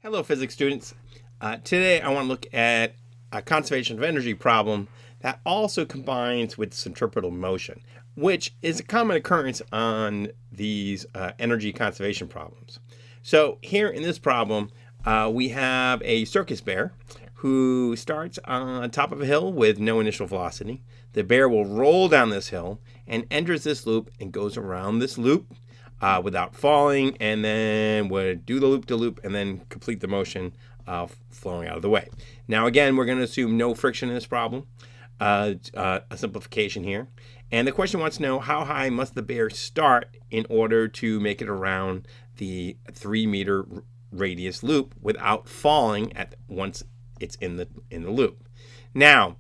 Hello, physics students. Today I want to look at a conservation of energy problem that also combines with centripetal motion, which is a common occurrence on these energy conservation problems. So here in this problem, we have a circus bear who starts on top of a hill with no initial velocity. The bear will roll down this hill and enters this loop and goes around this loop without falling, and then would do the loop-to-loop and then complete the motion flowing out of the way. Now again, we're going to assume no friction in this problem, a simplification here. And the question wants to know, how high must the bear start in order to make it around the 3-meter radius loop without falling once it's in the loop. Now,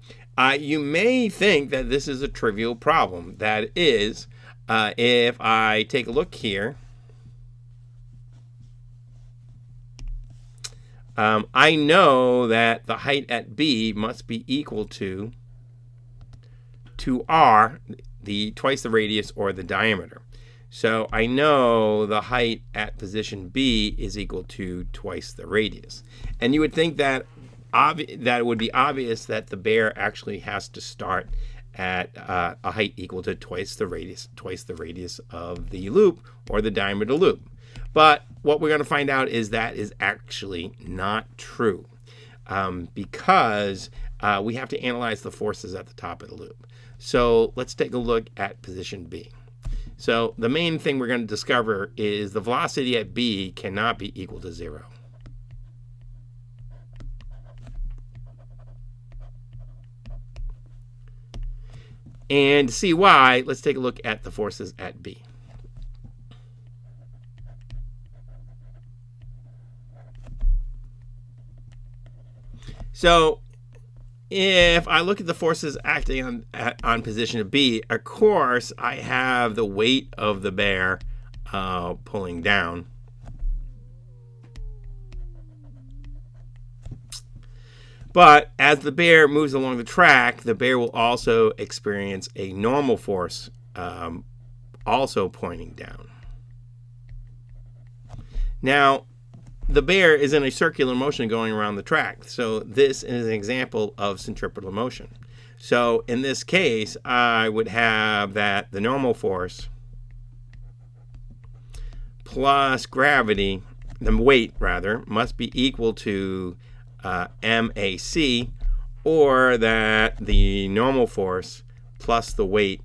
you may think that this is a trivial problem. That is, if I take a look here, I know that the height at B must be equal to 2r, twice the radius or the diameter. So I know the height at position B is equal to twice the radius. And you would think that it would be obvious that the bear actually has to start at a height equal to twice the radius of the loop or the diameter loop. But what we're going to find out is that is actually not true, because we have to analyze the forces at the top of the loop. So let's take a look at position B. So the main thing we're going to discover is the velocity at B cannot be equal to 0. And to see why, let's take a look at the forces at B. So if I look at the forces acting on position B, of course, I have the weight of the bear pulling down. But as the bear moves along the track, the bear will also experience a normal force also pointing down. Now, the bear is in a circular motion going around the track. So this is an example of centripetal motion. So in this case, I would have that the normal force plus gravity, the weight rather, must be equal to MAC, or that the normal force plus the weight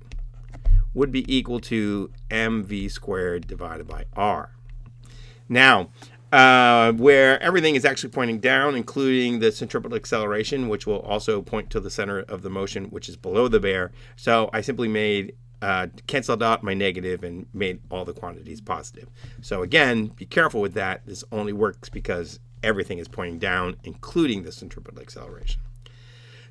would be equal to mv squared divided by r. Now, where everything is actually pointing down, including the centripetal acceleration, which will also point to the center of the motion, which is below the bear. So I simply canceled out my negative and made all the quantities positive. So again, be careful with that. This only works because everything is pointing down, including the centripetal acceleration.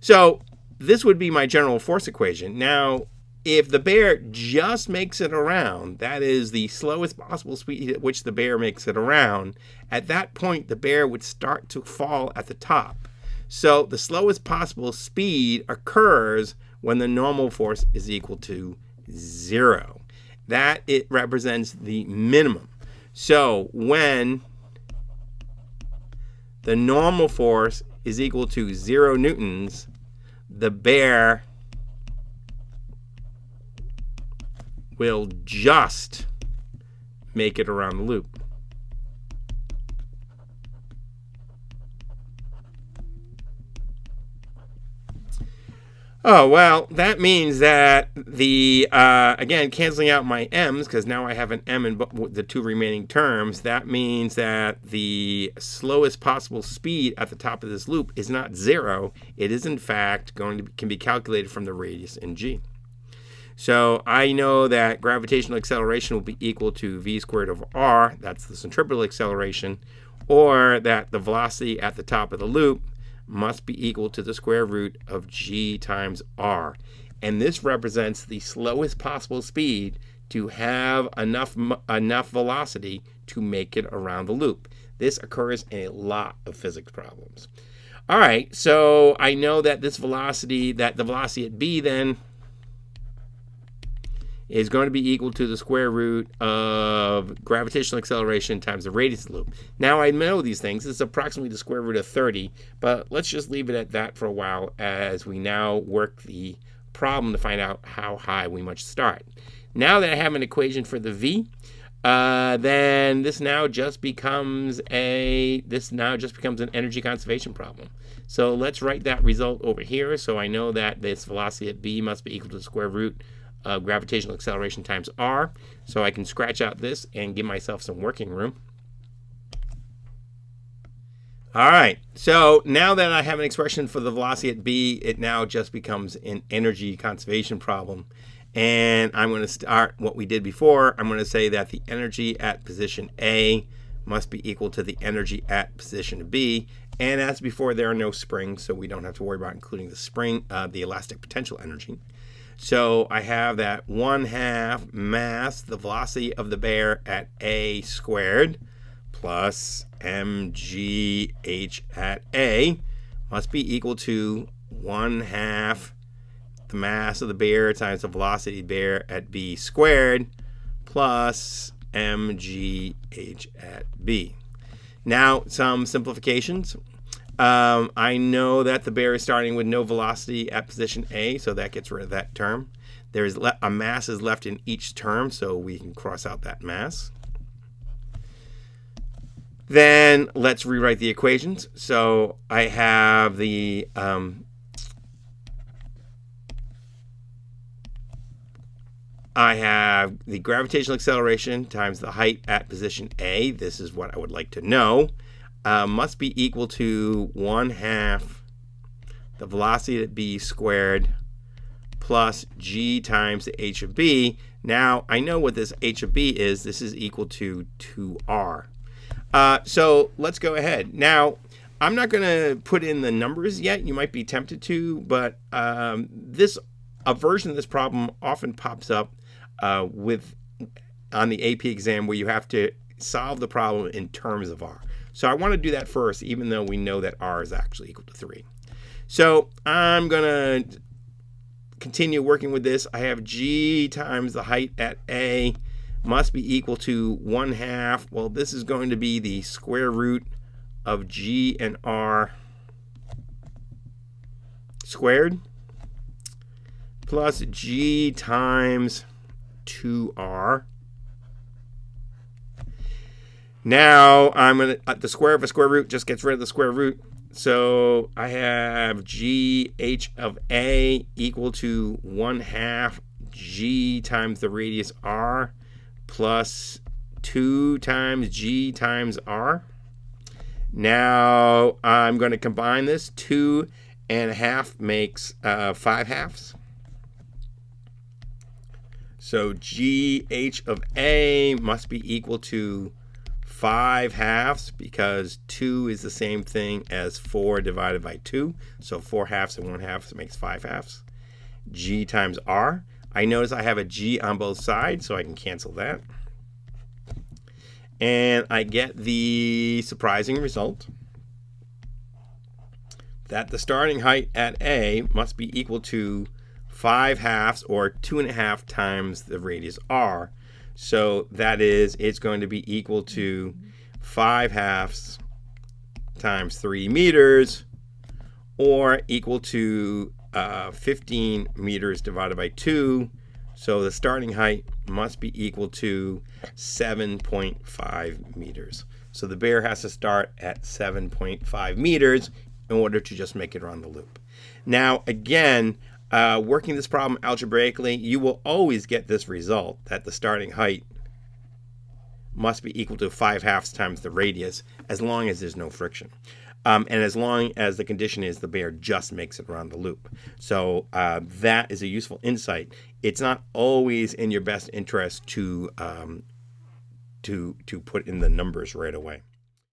So this would be my general force equation. Now, if the bear just makes it around, that is the slowest possible speed at which the bear makes it around, at that point the bear would start to fall at the top. So the slowest possible speed occurs when the normal force is equal to 0. That it represents the minimum. So when the normal force is equal to 0 newtons, the bear will just make it around the loop. Oh, well, that means that again, canceling out my m's, because now I have an m in the two remaining terms, that means that the slowest possible speed at the top of this loop is not 0. It is, in fact, can be calculated from the radius in g. So I know that gravitational acceleration will be equal to v squared over r, that's the centripetal acceleration, or that the velocity at the top of the loop must be equal to the square root of g times r. And this represents the slowest possible speed to have enough velocity to make it around the loop. This occurs in a lot of physics problems. All right, so I know that the velocity at B then is going to be equal to the square root of gravitational acceleration times the radius of the loop. Now I know these things. This is approximately the square root of 30, but let's just leave it at that for a while as we now work the problem to find out how high we must start. Now that I have an equation for the v, then this now just becomes an energy conservation problem. So let's write that result over here. So I know that this velocity at b must be equal to the square root of gravitational acceleration times r. So I can scratch out this and give myself some working room. All right, so now that I have an expression for the velocity at b, it now just becomes an energy conservation problem. And I'm going to start what we did before. I'm going to say that the energy at position A must be equal to the energy at position B. And as before, there are no springs, so we don't have to worry about including the spring, the elastic potential energy. So I have that 1/2 mass, the velocity of the bear at A squared, plus mgh at A must be equal to 1/2 the mass of the bear times the velocity of the bear at B squared plus mgh at B. Now, some simplifications. I know that the bear is starting with no velocity at position A, so that gets rid of that term. There is a mass is left in each term, so we can cross out that mass. Then let's rewrite the equations. So I have the gravitational acceleration times the height at position A. This is what I would like to know. Must be equal to 1/2 the velocity at B squared plus g times the h of B. Now, I know what this h of B is. This is equal to 2r. So let's go ahead. Now, I'm not going to put in the numbers yet. You might be tempted to, but a version of this problem often pops up on the AP exam where you have to solve the problem in terms of r. So I want to do that first, even though we know that r is actually equal to 3. So I'm going to continue working with this. I have g times the height at A must be equal to 1/2. Well, this is going to be the square root of g and r squared plus g times 2r. Now I'm going to, the square of a square root just gets rid of the square root. So I have gh of A equal to 1/2 g times the radius r plus 2 times g times r. Now I'm going to combine this. 2 1/2 makes 5/2. So gh of A must be equal to 5/2 because 2 is the same thing as 4 divided by 2. So 4/2 and 1/2 makes 5/2. G times r. I notice I have a g on both sides, so I can cancel that. And I get the surprising result that the starting height at A must be equal to 5/2 or 2.5 times the radius r. So that is, it's going to be equal to 5/2 times 3 meters, or equal to 15 meters divided by 2. So the starting height must be equal to 7.5 meters. So the bear has to start at 7.5 meters in order to just make it around the loop. Now, again, working this problem algebraically, you will always get this result that the starting height must be equal to 5/2 times the radius, as long as there's no friction. And as long as the condition is the bear just makes it around the loop. So that is a useful insight. It's not always in your best interest to put in the numbers right away.